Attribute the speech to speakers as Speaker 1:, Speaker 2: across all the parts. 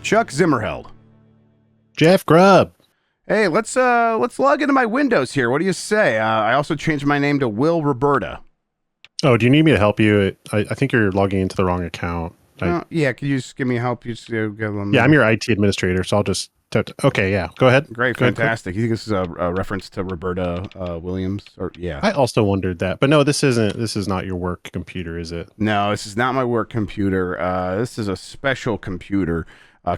Speaker 1: Chuck Zimmerheld.
Speaker 2: Jeff Grubb.
Speaker 1: Hey, let's log into my Windows here. What do you say? I also changed my name to Will Roberta.
Speaker 2: Oh, do you need me to help you? I think you're logging into the wrong account.
Speaker 1: Yeah, can you just give me help? You just give them.
Speaker 2: Yeah, I'm your IT administrator, so I'll just. Okay, yeah, go ahead.
Speaker 1: Great, fantastic. You think this is a reference to Roberta Williams? Or yeah,
Speaker 2: I also wondered that, but no, this isn't. This is not your work computer, is it?
Speaker 1: No, this is not my work computer. This is a special computer,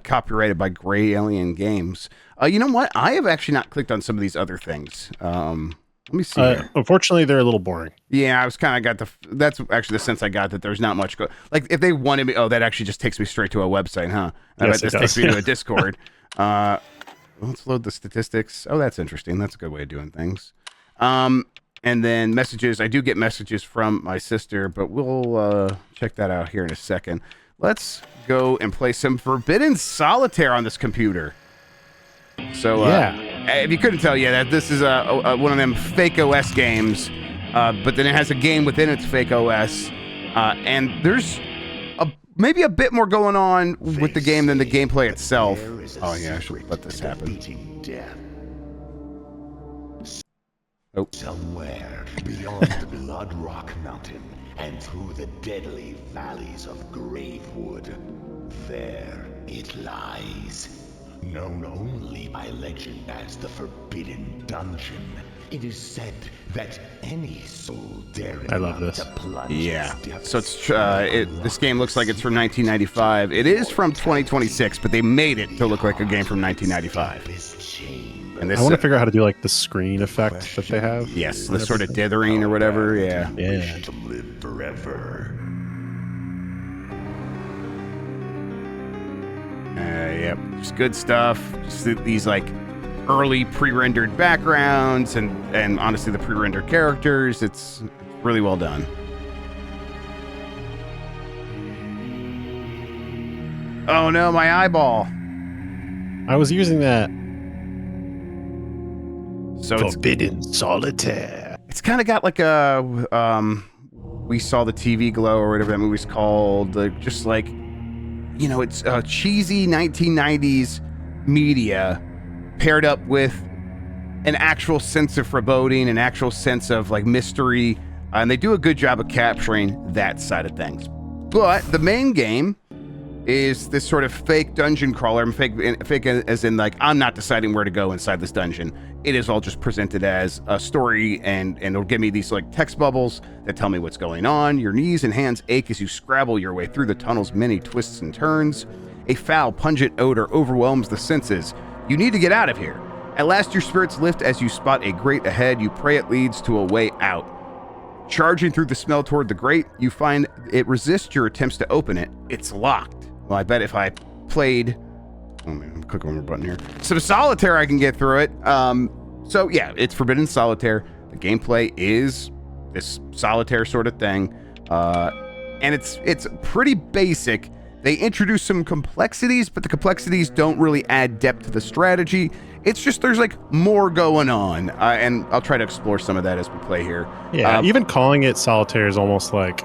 Speaker 1: copyrighted by Gray Alien Games. You know what? I have actually not clicked on some of these other things. Let me see here.
Speaker 2: Unfortunately, they're a little boring.
Speaker 1: Yeah, I was kind of that's actually the sense I got, that there's not much like if they wanted me. Oh, that actually just takes me straight to a website, huh? I bet this takes me to a Discord. Let's load the statistics. Oh, that's interesting. That's a good way of doing things. And then messages. I do get messages from my sister, but we'll check that out here in a second. Let's go and play some Forbidden Solitaire on this computer. So, if you couldn't tell, that this is one of them fake OS games, but then it has a game within its fake OS, and there's maybe a bit more going on with the game than the gameplay itself. Oh yeah, I should let this happen. Oh.
Speaker 3: Somewhere beyond the Blood Rock Mountain and through the deadly valleys of Gravewood, there it lies. Known only by legend as the Forbidden Dungeon, it is said that any soul daring to plunge.
Speaker 1: Yeah. So it's this game looks like it's from 1995. It is from 2026, but they made it to look like a game from 1995.
Speaker 2: And I want to figure out how to do like the screen effect that they have.
Speaker 1: Yes, the sort of dithering or whatever. Yeah.
Speaker 2: Yeah.
Speaker 3: To live forever.
Speaker 1: Yep, just good stuff. Just these like early pre-rendered backgrounds and honestly the pre-rendered characters. It's really well done. Oh no, my eyeball.
Speaker 2: I was using that.
Speaker 1: So
Speaker 2: Forbidden Solitaire.
Speaker 1: It's kind of got like a We Saw the TV Glow or whatever that movie's called. Just like, it's cheesy 1990s media paired up with an actual sense of foreboding, an actual sense of like mystery, and they do a good job of capturing that side of things. But the main game is this sort of fake dungeon crawler. Fake as in like I'm not deciding where to go inside this dungeon. It is all just presented as a story, and it'll give me these like text bubbles that tell me what's going on. Your knees and hands ache as you scrabble your way through the tunnel's many twists and turns. A foul, pungent odor overwhelms the senses. You need to get out of here. At last, your spirits lift as you spot a grate ahead. You pray it leads to a way out. Charging through the smell toward the grate, you find it resists your attempts to open it. It's locked. Well, I bet if I played... Oh man, click on the button here. Some Solitaire, I can get through it. So yeah, it's Forbidden Solitaire. The gameplay is this Solitaire sort of thing. And it's pretty basic. They introduce some complexities, but the complexities don't really add depth to the strategy. It's just there's like more going on, and I'll try to explore some of that as we play here.
Speaker 2: Yeah, even calling it Solitaire is almost like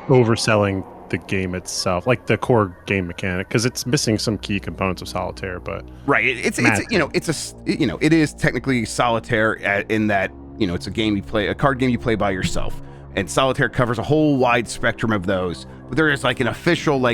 Speaker 2: overselling the game itself, like the core game mechanic, because it's missing some key components of Solitaire. But it is technically Solitaire in that it's a game you play, a card game you play by yourself, and Solitaire covers a whole wide spectrum of those. But there is like an official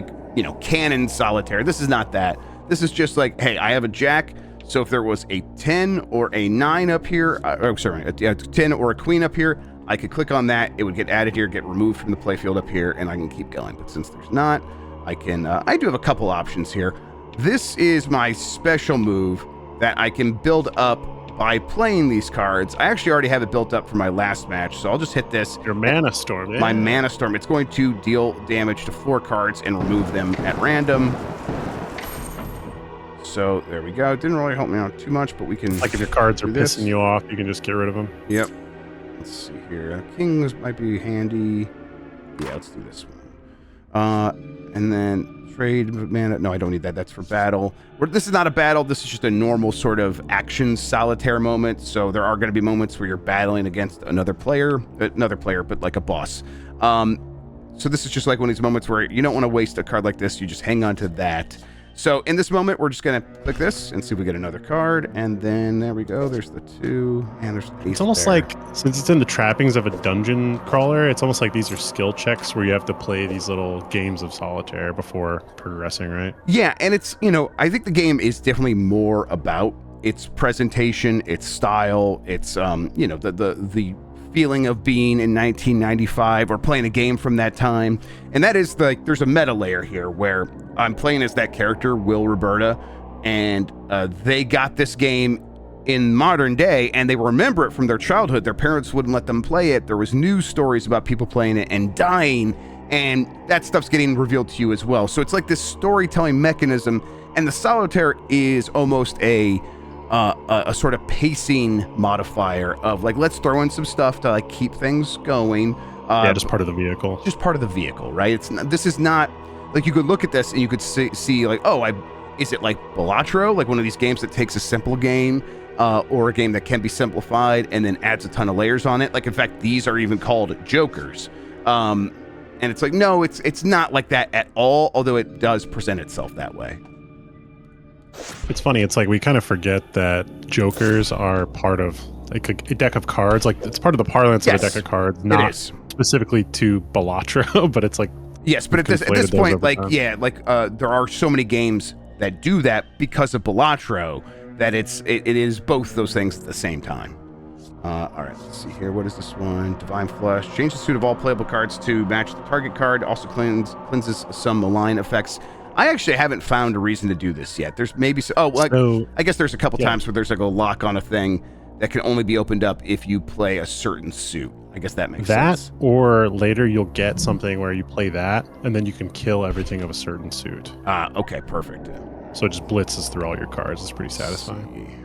Speaker 2: canon Solitaire. This is not that. This is just like, hey, I have a jack. So if there was a 10 or a 9 up here, a 10 or a queen up here, I could click on that. It would get added here, get removed from the playfield up here, and I can keep going. But since there's not, I can. I do have a couple options here. This is my special move that I can build up by playing these cards. I actually already have it built up for my last match, so I'll just hit this. Your Mana Storm. Yeah.
Speaker 1: My Mana Storm. It's going to deal damage to 4 cards and remove them at random. So there we go. It didn't really help me out too much, but we can.
Speaker 2: Like if your cards are pissing you off, you can just get rid of them.
Speaker 1: Yep. Let's see here. Kings might be handy. Yeah, let's do this one. And then trade mana. No, I don't need that. That's for battle. This is not a battle. This is just a normal sort of action Solitaire moment. So there are going to be moments where you're battling against another player, but like a boss. So this is just like one of these moments where you don't want to waste a card like this. You just hang on to that. So in this moment, we're just going to click this and see if we get another card. And then there we go. There's the 2. And there's the
Speaker 2: It's almost like, since it's in the trappings of a dungeon crawler, it's almost like these are skill checks where you have to play these little games of solitaire before progressing, right?
Speaker 1: Yeah, and it's, I think the game is definitely more about its presentation, its style, its, the feeling of being in 1995 or playing a game from that time. And that is there's a meta layer here where I'm playing as that character, Will Roberta, and they got this game in modern day and they remember it from their childhood. Their parents wouldn't let them play it. There was news stories about people playing it and dying, and that stuff's getting revealed to you as well. So it's like this storytelling mechanism, and the solitaire is almost a sort of pacing modifier of like, let's throw in some stuff to like keep things going.
Speaker 2: Just part of the vehicle.
Speaker 1: Just part of the vehicle, right? This is not like, you could look at this and you could see like, is it like Balatro, like one of these games that takes a simple game or a game that can be simplified and then adds a ton of layers on it. Like, in fact, these are even called Jokers. And it's like, no, it's not like that at all, although it does present itself that way.
Speaker 2: It's funny. It's like we kind of forget that Jokers are part of like a deck of cards. Like, it's part of the parlance of a deck of cards, not specifically to Balatro, but it's like,
Speaker 1: yes, but at this point, like, there are so many games that do that because of Balatro that it is both those things at the same time. All right, let's see here. What is this one? Divine Flesh. Change the suit of all playable cards to match the target card. Also cleanses some malign effects. I actually haven't found a reason to do this yet. There's maybe I guess there's a couple times where there's like a lock on a thing that can only be opened up if you play a certain suit. I guess that makes sense.
Speaker 2: Or later you'll get something where you play that and then you can kill everything of a certain suit.
Speaker 1: Okay, perfect.
Speaker 2: So it just blitzes through all your cards. It's pretty satisfying.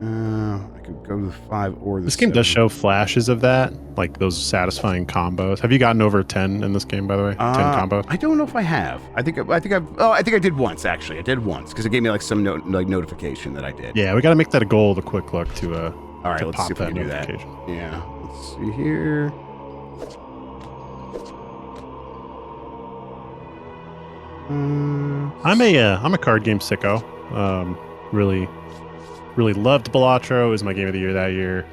Speaker 1: I could go to the 5 or the
Speaker 2: This game
Speaker 1: 7.
Speaker 2: does show flashes of that, like those satisfying combos. Have you gotten over 10 in this game, by the way? 10 combos?
Speaker 1: I don't know if I have. I think I did once, actually. I did once because it gave me like some notification that I did.
Speaker 2: Yeah, we got to make that a goal, the quick look to
Speaker 1: all right, let's see if we can do that. Yeah, let's see here.
Speaker 2: I'm a card game sicko. Really loved Balatro. It was my game of the year that year.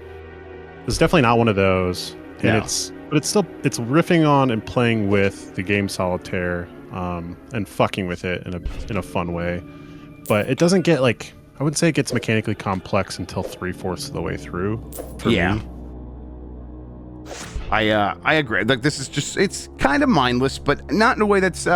Speaker 2: It's definitely not one of those. And it's riffing on and playing with the game Solitaire, and fucking with it in a fun way. But it doesn't get like, I wouldn't say it gets mechanically complex until 3/4 of the way through for me.
Speaker 1: I agree. Like, this is just, it's kind of mindless, but not in a way that's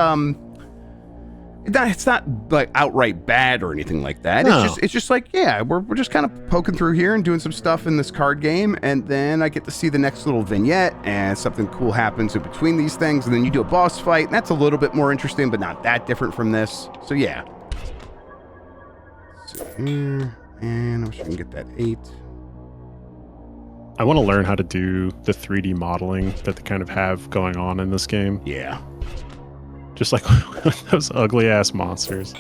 Speaker 1: it's not like outright bad or anything like that. No. It's just like, we're just kind of poking through here and doing some stuff in this card game, and then I get to see the next little vignette and something cool happens in between these things, and then you do a boss fight, and that's a little bit more interesting, but not that different from this. So yeah. Let's see here, and I wish I can get that 8.
Speaker 2: I want to learn how to do the 3D modeling that they kind of have going on in this game.
Speaker 1: Yeah.
Speaker 2: Just like those ugly ass monsters.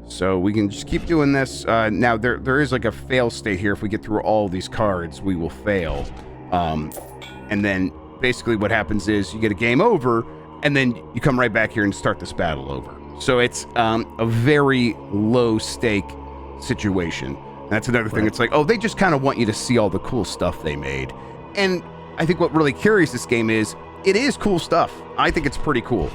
Speaker 1: So we can just keep doing this. Now there is like a fail state here. If we get through all these cards, we will fail. And then basically what happens is you get a game over, and then you come right back here and start this battle over. So it's a very low stake situation. That's another thing. It's like, they just kind of want you to see all the cool stuff they made. And I think what really carries this game is, it is cool stuff. I think it's pretty cool.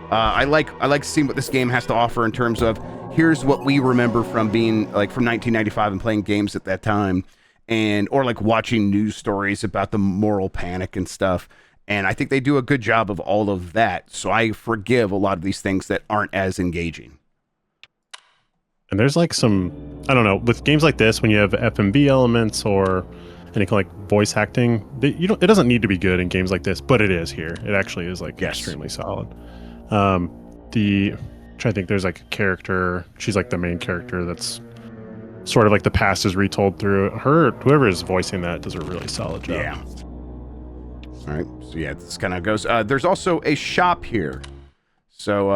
Speaker 1: I like seeing what this game has to offer in terms of, here's what we remember from being like from 1995 and playing games at that time, or like watching news stories about the moral panic and stuff. And I think they do a good job of all of that. So I forgive a lot of these things that aren't as engaging.
Speaker 2: And there's like some, I don't know, with games like this, when you have FMV elements or anything like voice acting, it doesn't need to be good in games like this, but it is here. It actually is like extremely solid. I'm trying to think, there's like a character, she's like the main character that's sort of like the past is retold through her. Whoever is voicing that does a really solid job.
Speaker 1: Yeah. All right. So yeah, this kind of goes. There's also a shop here. So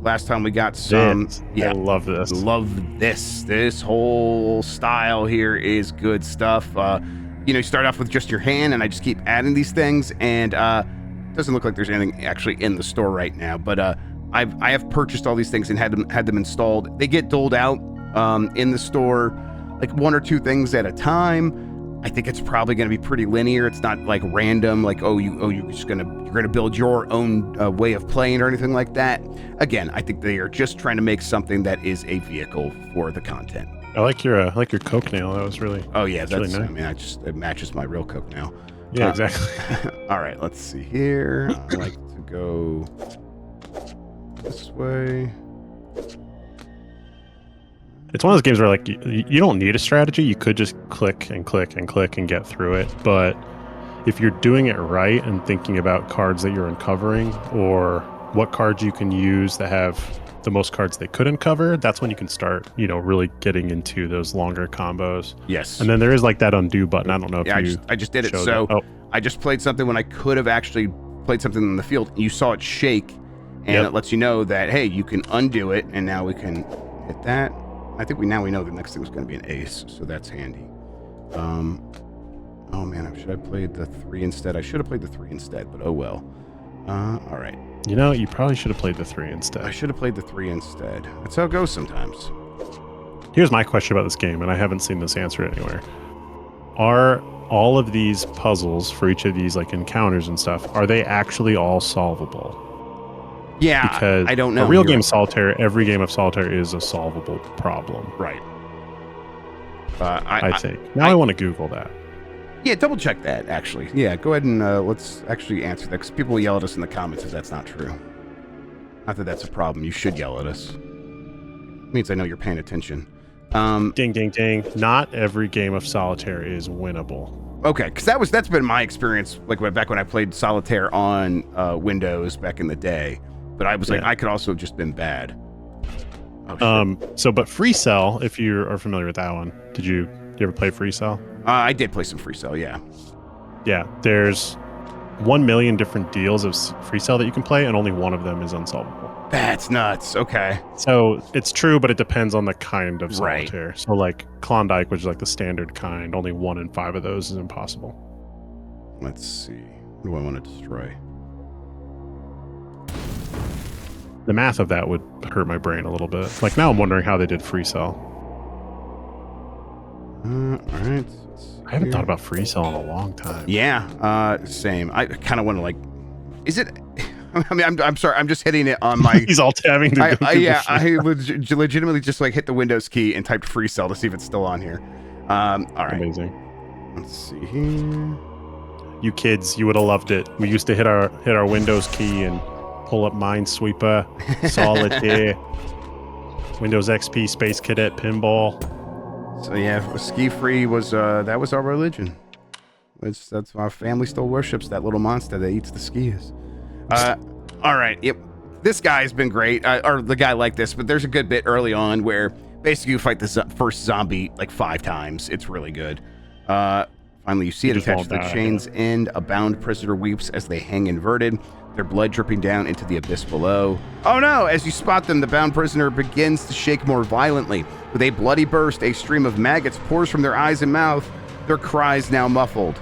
Speaker 1: last time we got some.
Speaker 2: I love this.
Speaker 1: Love this. This whole style here is good stuff. you start off with just your hand, and I just keep adding these things, and it doesn't look like there's anything actually in the store right now, but I have purchased all these things and had them installed. They get doled out in the store, like 1 or 2 things at a time. I think it's probably going to be pretty linear. It's not like random, like you're gonna build your own way of playing or anything like that. Again, I think they are just trying to make something that is a vehicle for the content.
Speaker 2: I like your Coke nail. That was really
Speaker 1: that's
Speaker 2: really nice.
Speaker 1: I mean, it matches my real Coke nail.
Speaker 2: Yeah, exactly.
Speaker 1: All right, let's see here. I like to go this way.
Speaker 2: It's one of those games where like you don't need a strategy. You could just click and click and click and get through it. But if you're doing it right and thinking about cards that you're uncovering or what cards you can use that have the most cards they could uncover, that's when you can start, really getting into those longer combos.
Speaker 1: Yes.
Speaker 2: And then there is like that undo button. I don't know if
Speaker 1: I just did it. So I just played something when I could have actually played something in the field. You saw it shake, and it lets you know that, hey, you can undo it, and now we can hit that. I think we know the next thing was going to be an ace, so that's handy. Oh man, should I play the 3 instead? I should have played the 3 instead, but oh well. All right.
Speaker 2: You probably should have played the 3 instead.
Speaker 1: I should have played the 3 instead. That's how it goes sometimes.
Speaker 2: Here's my question about this game, and I haven't seen this answered anywhere. Are all of these puzzles for each of these like encounters and stuff, are they actually all solvable?
Speaker 1: Yeah,
Speaker 2: because
Speaker 1: I don't know.
Speaker 2: A real game of Solitaire, every game of Solitaire is a solvable problem.
Speaker 1: Right.
Speaker 2: I think. Now I want to Google that.
Speaker 1: Yeah, double check that, actually. Yeah, go ahead and let's actually answer that, because people will yell at us in the comments if that's not true. Not that that's a problem. You should yell at us. It means I know you're paying attention.
Speaker 2: Ding, ding, ding. Not every game of Solitaire is winnable.
Speaker 1: Okay, because that's been my experience, like back when I played Solitaire on Windows back in the day. But I was like, I could also have just been bad. Oh,
Speaker 2: but Free Cell, if you are familiar with that one, did you ever play Free Cell?
Speaker 1: I did play some Free Cell, yeah.
Speaker 2: Yeah, there's 1 million different deals of Free Cell that you can play, and only one of them is unsolvable.
Speaker 1: That's nuts. Okay.
Speaker 2: So it's true, but it depends on the kind of Solitaire.
Speaker 1: Right.
Speaker 2: So like Klondike, which is like the standard kind, only 1 in 5 of those is impossible.
Speaker 1: Let's see. What do I want to destroy?
Speaker 2: The math of that would hurt my brain a little bit. Like now I'm wondering how they did Free Cell.
Speaker 1: All right.
Speaker 2: I haven't thought about Free Cell in a long time.
Speaker 1: Yeah, same. I kind of want to like, is it? I mean, I'm sorry. I'm just hitting it on my.
Speaker 2: He's all tabbing.
Speaker 1: I legitimately just like hit the Windows key and typed Free Cell to see if it's still on here. All right.
Speaker 2: Amazing.
Speaker 1: Let's see here.
Speaker 2: You kids, you would have loved it. We used to hit our Windows key and pull up Minesweeper, Solitaire, Windows XP, Space Cadet, Pinball.
Speaker 1: So yeah, Ski Free was that was our religion. That's our family still worships that little monster that eats the skis. All right, yep. This guy's been great, or the guy like this, but there's a good bit early on where basically you fight the first zombie like 5 times. It's really good. Finally, you see it attached to the chain's end. A bound prisoner weeps as they hang inverted, their blood dripping down into the abyss below. Oh no! As you spot them, the bound prisoner begins to shake more violently. With a bloody burst, a stream of maggots pours from their eyes and mouth, their cries now muffled.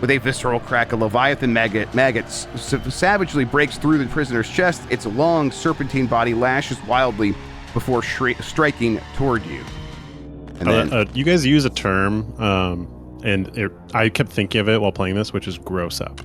Speaker 1: With a visceral crack, a leviathan maggot savagely breaks through the prisoner's chest. Its long, serpentine body lashes wildly before striking toward you. And then,
Speaker 2: you guys use a term, I kept thinking of it while playing this, which is gross up.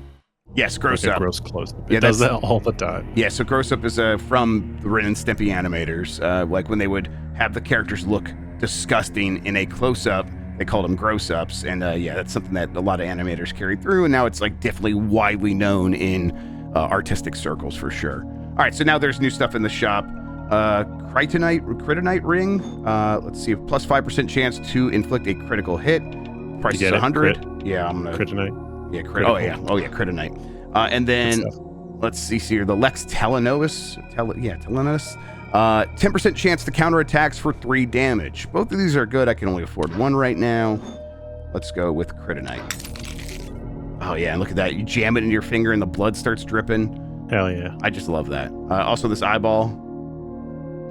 Speaker 1: Yes, gross up.
Speaker 2: Gross close up. It does that all the time.
Speaker 1: Yeah, so gross up is from the Ren and Stimpy animators. Like when they would have the characters look disgusting in a close-up, they called them gross ups, and that's something that a lot of animators carried through, and now it's like definitely widely known in artistic circles for sure. All right, so now there's new stuff in the shop. Krytonite ring. Let's see, plus 5% chance to inflict a critical hit. Price is 100. Yeah, I'm gonna
Speaker 2: Krytonite.
Speaker 1: Yeah, Krytonite. And then let's see here, the Lex Telenos. 10% chance to counter attacks for 3 damage. Both of these are good. I can only afford 1 right now. Let's go with Krytonite. Oh yeah, look at that. You jam it in your finger and the blood starts dripping.
Speaker 2: Hell yeah.
Speaker 1: I just love that. Also this eyeball.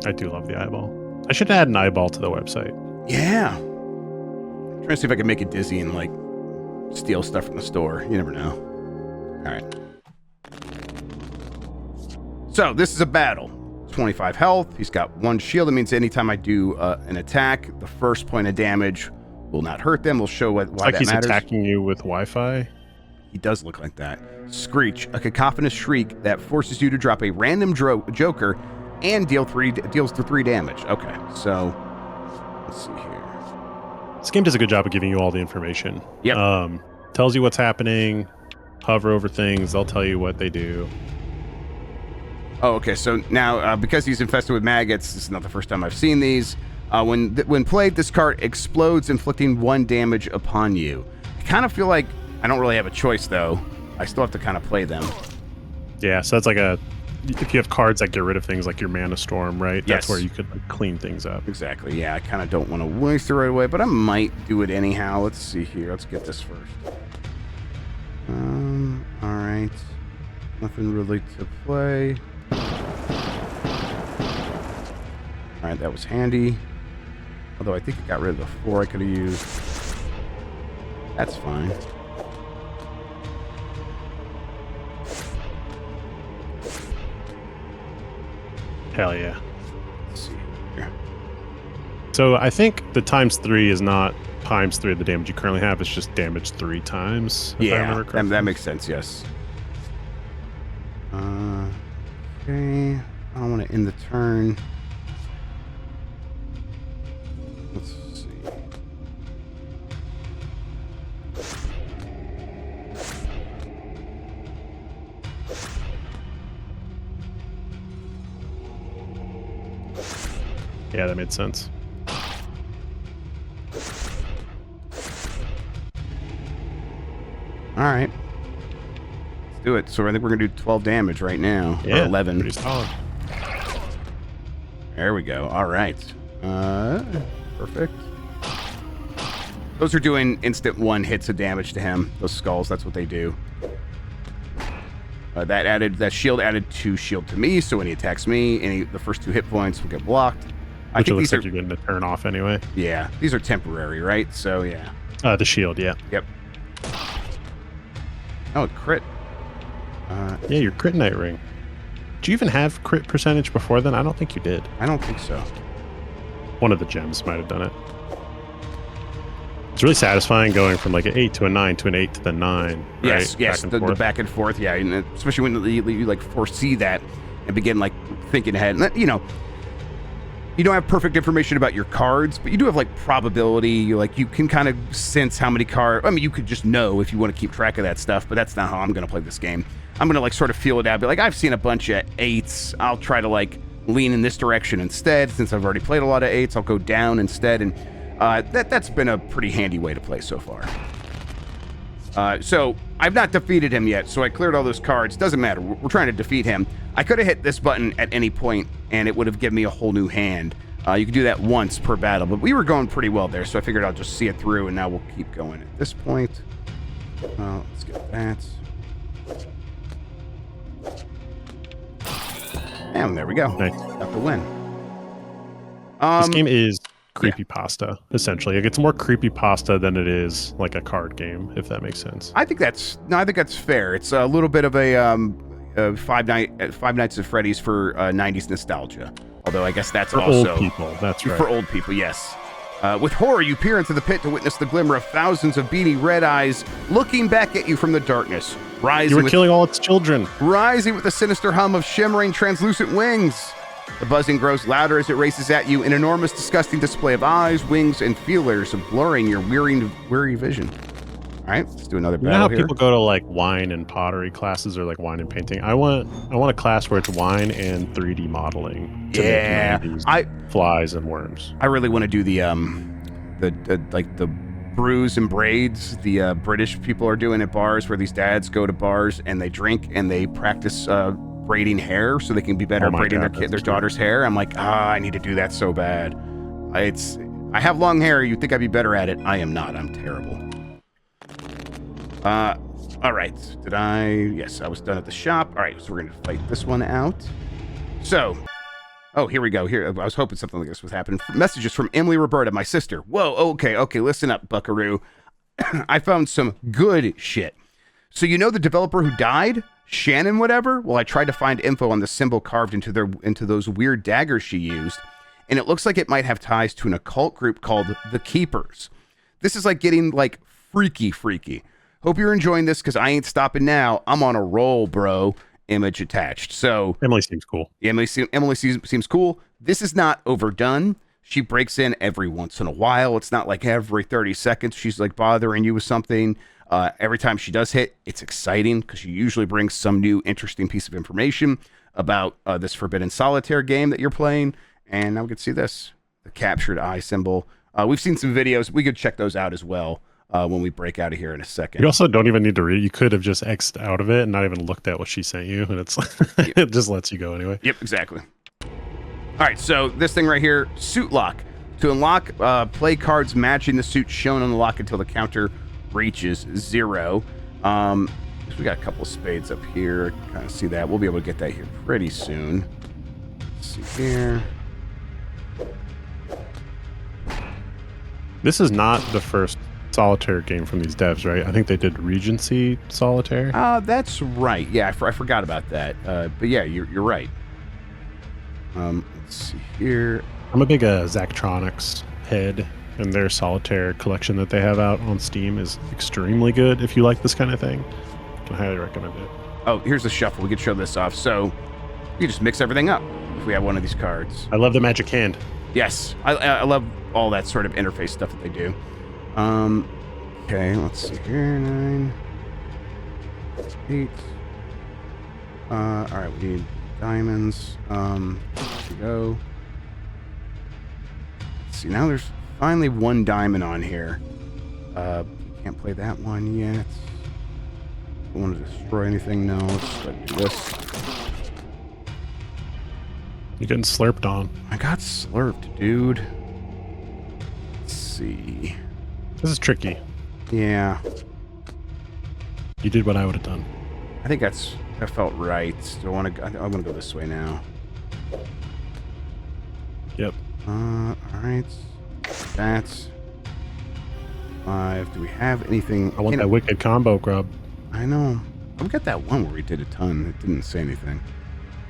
Speaker 2: I do love the eyeball. I should add an eyeball to the website.
Speaker 1: Yeah. I'm trying to see if I can make it dizzy and like steal stuff from the store. You never know. All right. So this is a battle. 25 health. He's got 1 shield. That means anytime I do an attack, the first point of damage will not hurt them. We'll show why that matters. Like
Speaker 2: he's attacking you with Wi-Fi.
Speaker 1: He does look like that. Screech, a cacophonous shriek that forces you to drop a random joker and deals 3 damage. Okay, so let's see here.
Speaker 2: This game does a good job of giving you all the information.
Speaker 1: Yep.
Speaker 2: Tells you what's happening. Hover over things. They'll tell you what they do.
Speaker 1: Oh, okay. So now, because he's infested with maggots, this is not the first time I've seen these. When played, this card explodes, inflicting 1 damage upon you. I kind of feel like I don't really have a choice, though. I still have to kind of play them.
Speaker 2: Yeah, so that's like if you have cards that get rid of things like your Mana Storm, right?
Speaker 1: Yes.
Speaker 2: That's where you could like, clean things up.
Speaker 1: Exactly. Yeah, I kind of don't want to waste it right away, but I might do it anyhow. Let's see here. Let's get this first. All right. Nothing really to play. All right, that was handy. Although I think it got rid of the 4 I could have used. That's fine.
Speaker 2: Hell yeah.
Speaker 1: Let's see here.
Speaker 2: So I think the ×3 is not ×3 of the damage you currently have. It's just damage 3 times.
Speaker 1: Yeah, that makes sense, yes. Okay. I want to end the turn. Let's see.
Speaker 2: Yeah, that made sense.
Speaker 1: All right. Let's do it. So I think we're going to do 12 damage right now.
Speaker 2: Yeah,
Speaker 1: or 11.
Speaker 2: Pretty solid.
Speaker 1: There we go. All right. Perfect. Those are doing instant 1 hits of damage to him. Those skulls, that's what they do. That shield added 2 shield to me, so when he attacks me, the first 2 hit points will get blocked.
Speaker 2: I think these are, you're getting a turn off anyway.
Speaker 1: Yeah, these are temporary, right? So yeah.
Speaker 2: The shield, yeah.
Speaker 1: Yep. Oh, crit.
Speaker 2: Yeah, your crit night ring. Do you even have crit percentage before then? I don't think you did.
Speaker 1: I don't think so.
Speaker 2: One of the gems might have done it. It's really satisfying going from like an 8 to a 9 to an 8 to the 9.
Speaker 1: Yes,
Speaker 2: right?
Speaker 1: yes, the back and forth, yeah, and especially when you like foresee that and begin like thinking ahead. And that, you don't have perfect information about your cards, but you do have like probability. You can kind of sense how many cards. I mean, you could just know if you want to keep track of that stuff, but that's not how I'm going to play this game. I'm going to like sort of feel it out. Be like, I've seen a bunch of 8s. I'll try to like lean in this direction instead. Since I've already played a lot of 8s, I'll go down instead. And that's been a pretty handy way to play so far. So I've not defeated him yet, so I cleared all those cards. Doesn't matter. We're trying to defeat him. I could have hit this button at any point, and it would have given me a whole new hand. You could do that once per battle, but we were going pretty well there, so I figured I'll just see it through, and now we'll keep going at this point. Let's get that. And there we go.
Speaker 2: Nice.
Speaker 1: Got the win.
Speaker 2: This game is creepypasta, essentially. Like, it's more creepypasta than it is like a card game, if that makes sense.
Speaker 1: I think that's fair. It's a little bit of a Five Nights at Freddy's for 90s nostalgia. Although I guess that's
Speaker 2: for
Speaker 1: also
Speaker 2: old people. That's right.
Speaker 1: For old people, yes. With horror, you peer into the pit to witness the glimmer of thousands of beady red eyes looking back at you from the darkness.
Speaker 2: You were killing all its children.
Speaker 1: Rising with a sinister hum of shimmering, translucent wings. The buzzing grows louder as it races at you, an enormous, disgusting display of eyes, wings, and feelers blurring your weary vision. All right, let's do another battle.
Speaker 2: You know how
Speaker 1: here.
Speaker 2: people go to like wine and pottery classes or like wine and painting? I want a class where it's wine and 3D modeling.
Speaker 1: Yeah,
Speaker 2: flies and worms.
Speaker 1: I really want to do the brews and braids the British people are doing at bars, where these dads go to bars and they drink and they practice braiding hair so they can be better at braiding their daughter's hair. I'm like, I need to do that so bad. I have long hair. You'd think I'd be better at it. I am not. I'm terrible. All right. Yes, I was done at the shop. All right, so we're going to fight this one out. So, here we go. Here, I was hoping something like this was happening. Messages from Emily Roberta, my sister. Whoa, okay, listen up, buckaroo. I found some good shit. So you know the developer who died? Shannon whatever? Well, I tried to find info on the symbol carved into those weird daggers she used, and it looks like it might have ties to an occult group called the Keepers. This is like getting like freaky. Hope you're enjoying this because I ain't stopping now. I'm on a roll, bro. Image attached. So
Speaker 2: Emily seems cool.
Speaker 1: Emily seems cool. This is not overdone. She breaks in every once in a while. It's not like every 30 seconds she's like bothering you with something. Every time she does hit, it's exciting because she usually brings some new interesting piece of information about this Forbidden Solitaire game that you're playing. And now we can see this, the captured eye symbol. We've seen some videos. We could check those out as well when we break out of here in a second.
Speaker 2: You also don't even need to read it. You could have just X'd out of it and not even looked at what she sent you. And it's it just lets you go anyway.
Speaker 1: Yep, exactly. All right, so this thing right here, suit lock. To unlock, play cards matching the suit shown on the lock until the counter reaches 0. We got a couple of spades up here. Kind of see that. We'll be able to get that here pretty soon. Let's see here.
Speaker 2: This is not the first Solitaire game from these devs, right? I think they did Regency Solitaire.
Speaker 1: That's right. Yeah, I forgot about that. But yeah, you're right. Let's see here.
Speaker 2: I'm a big Zachtronics head, and their Solitaire collection that they have out on Steam is extremely good. If you like this kind of thing, I can highly recommend it.
Speaker 1: Oh, here's the shuffle. We could show this off. So you just mix everything up if we have one of these cards.
Speaker 2: I love the magic hand.
Speaker 1: Yes, I love all that sort of interface stuff that they do. Okay, let's see here. 9, 8. All right, we need diamonds. Here we go. Let's see, now there's finally one diamond on here. Can't play that one yet. Don't want to destroy anything. No, let's do this.
Speaker 2: You're getting slurped on.
Speaker 1: I got slurped, dude. Let's see.
Speaker 2: This is tricky.
Speaker 1: Yeah.
Speaker 2: You did what I would have done.
Speaker 1: I think that felt right. Do I want to? I want to go this way now.
Speaker 2: Yep.
Speaker 1: All right. That's 5. Do we have anything?
Speaker 2: I want that wicked combo, Grubb.
Speaker 1: I know. We got that one where we did a ton. It didn't say anything.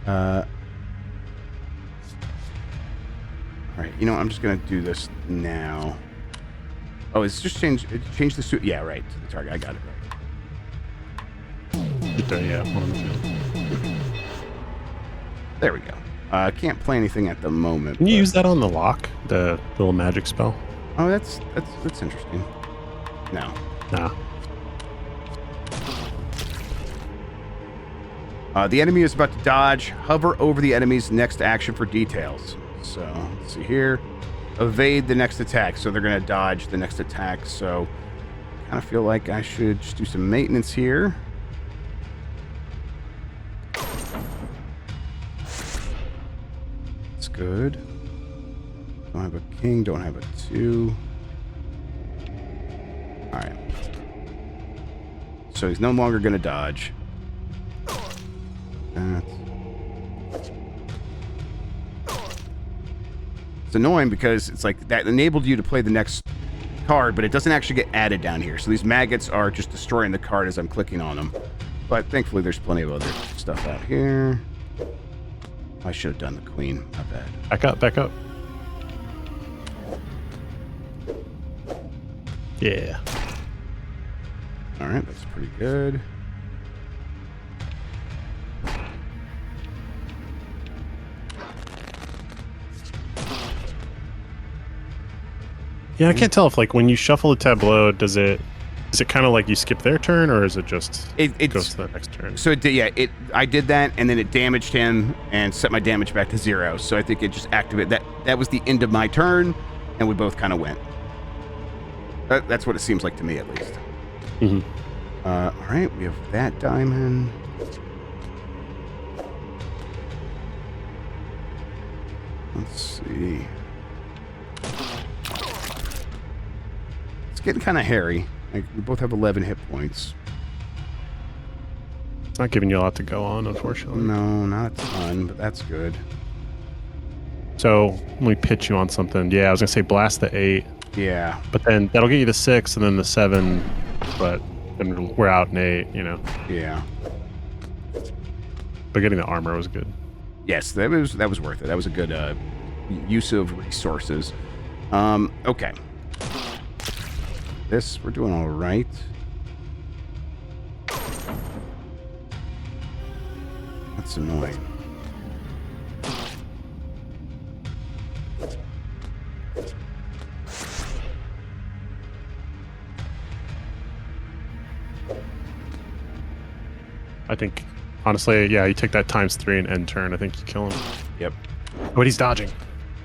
Speaker 1: All right. You know, I'm just gonna do this now. Oh, it's just changed the suit. Yeah, right. To the target. I got it right.
Speaker 2: Yeah.
Speaker 1: There we go. Can't play anything at the moment.
Speaker 2: Can you use that on the lock? The little magic spell?
Speaker 1: Oh, that's interesting. No.
Speaker 2: Nah.
Speaker 1: The enemy is about to dodge. Hover over the enemy's next action for details. So, let's see here. Evade the next attack. So they're going to dodge the next attack. So, kind of feel like I should just do some maintenance here. That's good. Don't have a king. Don't have a 2. All right. So he's no longer going to dodge. It's annoying because it's like that enabled you to play the next card, but it doesn't actually get added down here. So these maggots are just destroying the card as I'm clicking on them. But thankfully there's plenty of other stuff out here. I should have done the queen. Not bad.
Speaker 2: Back up. Yeah.
Speaker 1: All right, that's pretty good.
Speaker 2: Yeah, I can't tell if like when you shuffle a tableau, is it kind of like you skip their turn, or is it just it goes to the next turn?
Speaker 1: So I did that, and then it damaged him and set my damage back to 0. So I think it just activated that was the end of my turn, and we both kind of went. That's what it seems like to me, at least.
Speaker 2: Mm-hmm.
Speaker 1: All right, we have that diamond. Let's see. It's getting kind of hairy. Like, we both have 11 hit points.
Speaker 2: It's not giving you a lot to go on, unfortunately.
Speaker 1: No, not a ton, but that's good.
Speaker 2: So let me pitch you on something. Yeah, I was gonna say blast the 8.
Speaker 1: Yeah.
Speaker 2: But then that'll get you the 6 and then the 7, but then we're out in 8, you know.
Speaker 1: Yeah.
Speaker 2: But getting the armor was good.
Speaker 1: Yes, that was worth it. That was a good use of resources. Okay. This, we're doing all right. That's annoying.
Speaker 2: I think, honestly, yeah, you take that ×3 and end turn. I think you kill him.
Speaker 1: Yep.
Speaker 2: But he's dodging.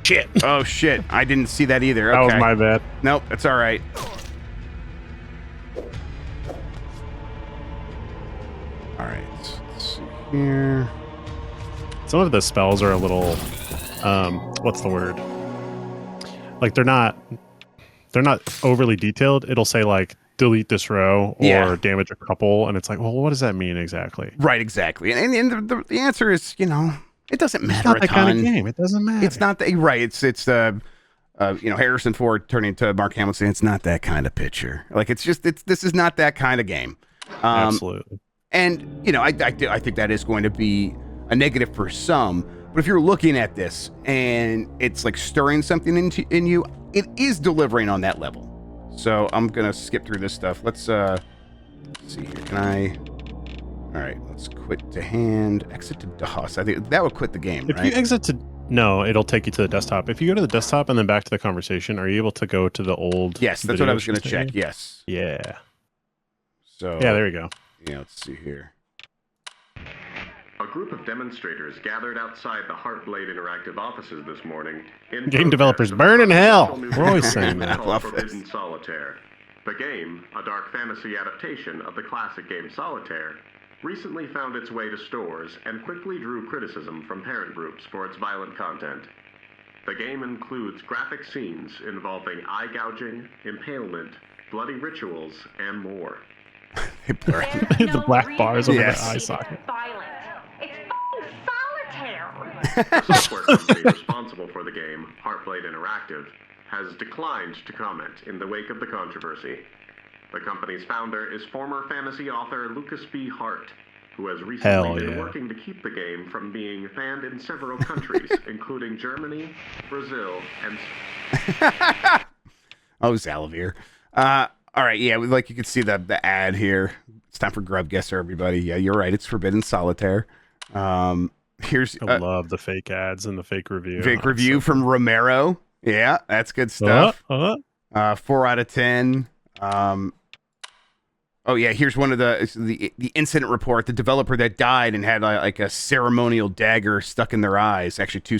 Speaker 2: Shit.
Speaker 1: Oh, shit. I didn't see that either.
Speaker 2: That
Speaker 1: okay.
Speaker 2: was my bad.
Speaker 1: Nope, it's all right. All right. Let's see here.
Speaker 2: Some of the spells are a little, what's the word? Like they're not overly detailed. It'll say like delete this row or damage a couple, and it's like, well, what does that mean exactly?
Speaker 1: Right, exactly. And the answer is, you know, it doesn't matter.
Speaker 2: It's not that kind of game. It doesn't matter.
Speaker 1: It's not that right. It's you know, Harrison Ford turning to Mark Hamill saying it's not that kind of picture. Like this is not that kind of game.
Speaker 2: Absolutely.
Speaker 1: And you know, I think that is going to be a negative for some. But if you're looking at this and it's like stirring something in you, it is delivering on that level. So I'm gonna skip through this stuff. Let's see here. Can I? All right, let's quit to hand. Exit to DOS. I think that would quit the game.
Speaker 2: If you exit to no, it'll take you to the desktop. If you go to the desktop and then back to the conversation, are you able to go to the old?
Speaker 1: Yes, that's what I was going to check. Yes.
Speaker 2: Yeah.
Speaker 1: So
Speaker 2: yeah, there we go.
Speaker 1: Yeah, let's see here.
Speaker 4: A group of demonstrators gathered outside the Heartblade Interactive offices this morning.
Speaker 2: Game developers burn in hell. We're always saying that.
Speaker 4: I love Forbidden Solitaire. The game, a dark fantasy adaptation of the classic game Solitaire, recently found its way to stores and quickly drew criticism from parent groups for its violent content. The game includes graphic scenes involving eye gouging, impalement, bloody rituals, and more.
Speaker 2: The black bars over the eye socket.
Speaker 5: It's fucking Solitaire!
Speaker 4: The software company responsible for the game, Heartblade Interactive, has declined to comment in the wake of the controversy. The company's founder is former fantasy author Lucas B. Hart, who has recently been working to keep the game from being banned in several countries, including Germany, Brazil, and...
Speaker 1: Oh, Zalavir. All right, yeah, like you can see the ad here. It's time for Grub Guesser, everybody. Yeah, you're right. It's Forbidden Solitaire. Here's
Speaker 2: I love the fake ads and the fake review.
Speaker 1: Fake review from Romero. Yeah, that's good stuff. 4 out of 10. Oh yeah, here's one of the incident report. The developer that died and had like a ceremonial dagger stuck in their eyes. Actually, 2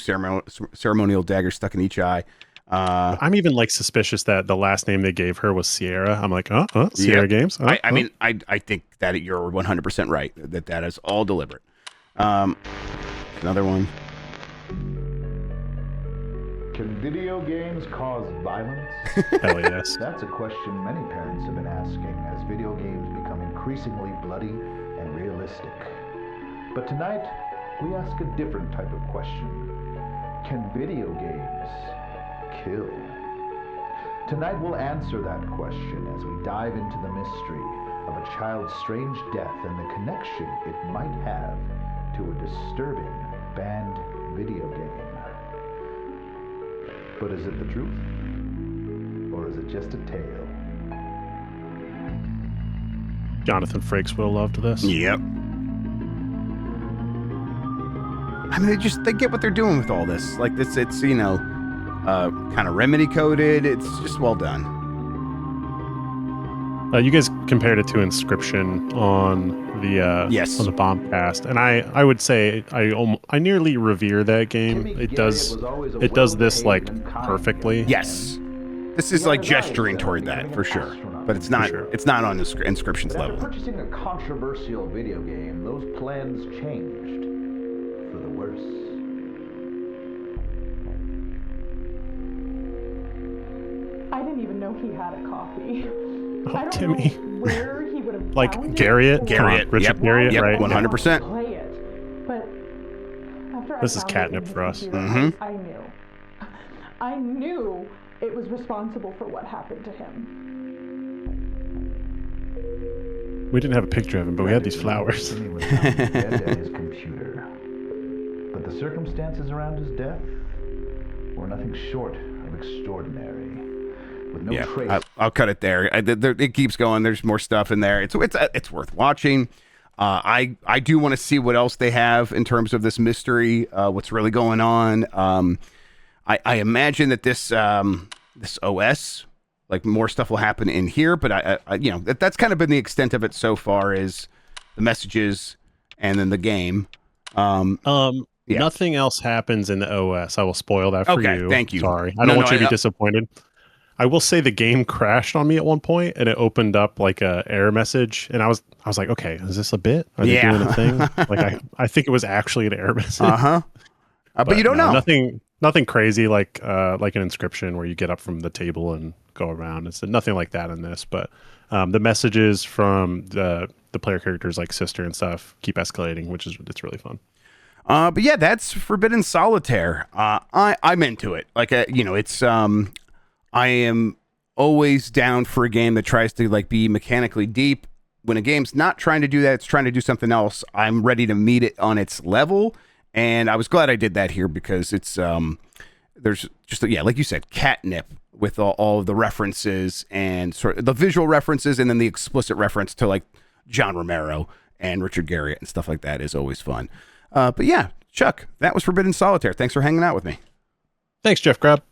Speaker 1: ceremonial daggers stuck in each eye.
Speaker 2: I'm even like suspicious that the last name they gave her was Sierra. I'm like, Sierra Games.
Speaker 1: I mean, I think that you're 100% right. That is all deliberate. Another one.
Speaker 3: Can video games cause violence?
Speaker 2: Hell yes.
Speaker 3: That's a question many parents have been asking as video games become increasingly bloody and realistic. But tonight, we ask a different type of question. Can video games kill? Tonight we'll answer that question as we dive into the mystery of a child's strange death and the connection it might have to a disturbing banned video game. But is it the truth? Or is it just a tale?
Speaker 2: Jonathan Frakes will love this.
Speaker 1: Yep. I mean, they get what they're doing with all this. Like this, it's, you know, kind of remedy coded. It's just well done.
Speaker 2: You guys compared it to Inscription on the on the Bombcast, and I would say I nearly revere that game. It does this like perfectly.
Speaker 1: Yes, this is like gesturing toward that for sure, but it's not on Inscription's level.
Speaker 3: After purchasing a controversial video game, those plans changed for the worse.
Speaker 6: I didn't even know he had a copy.
Speaker 2: Oh, Timmy.
Speaker 6: Where he would have
Speaker 2: like Garriott, Richard Garriott, right?
Speaker 1: 100%.
Speaker 6: Play it, but after
Speaker 2: this is catnip for us.
Speaker 6: I knew It was responsible for what happened to him.
Speaker 2: We didn't have a picture of him, but we had these flowers.
Speaker 7: He was found dead at his computer. But the circumstances around his death were nothing short of extraordinary. With no trace.
Speaker 1: I'll cut it there. It keeps going. There's more stuff in there. It's worth watching. I do want to see what else they have in terms of this mystery. What's really going on? I imagine that this OS, like more stuff will happen in here. But that's kind of been the extent of it so far, is the messages and then the game.
Speaker 2: Nothing else happens in the OS. I will spoil that for you.
Speaker 1: Okay, thank you.
Speaker 2: Sorry, I don't want you to be disappointed. I will say the game crashed on me at one point, and it opened up like a error message, and I was like, okay, is this a bit? Are they doing a thing? Like I think it was actually an error message.
Speaker 1: But you don't know.
Speaker 2: Nothing crazy like an inscription where you get up from the table and go around. It's nothing like that in this, but the messages from the player characters like sister and stuff keep escalating, it's really fun.
Speaker 1: But yeah, that's Forbidden Solitaire. I'm into it. Like it's I am always down for a game that tries to like be mechanically deep. When a game's not trying to do that, it's trying to do something else. I'm ready to meet it on its level, and I was glad I did that here because it's there's just like you said, catnip with all of the references and sort of the visual references, and then the explicit reference to like John Romero and Richard Garriott and stuff like that is always fun. But yeah, Chuck, that was Forbidden Solitaire. Thanks for hanging out with me.
Speaker 2: Thanks, Jeff Grubb.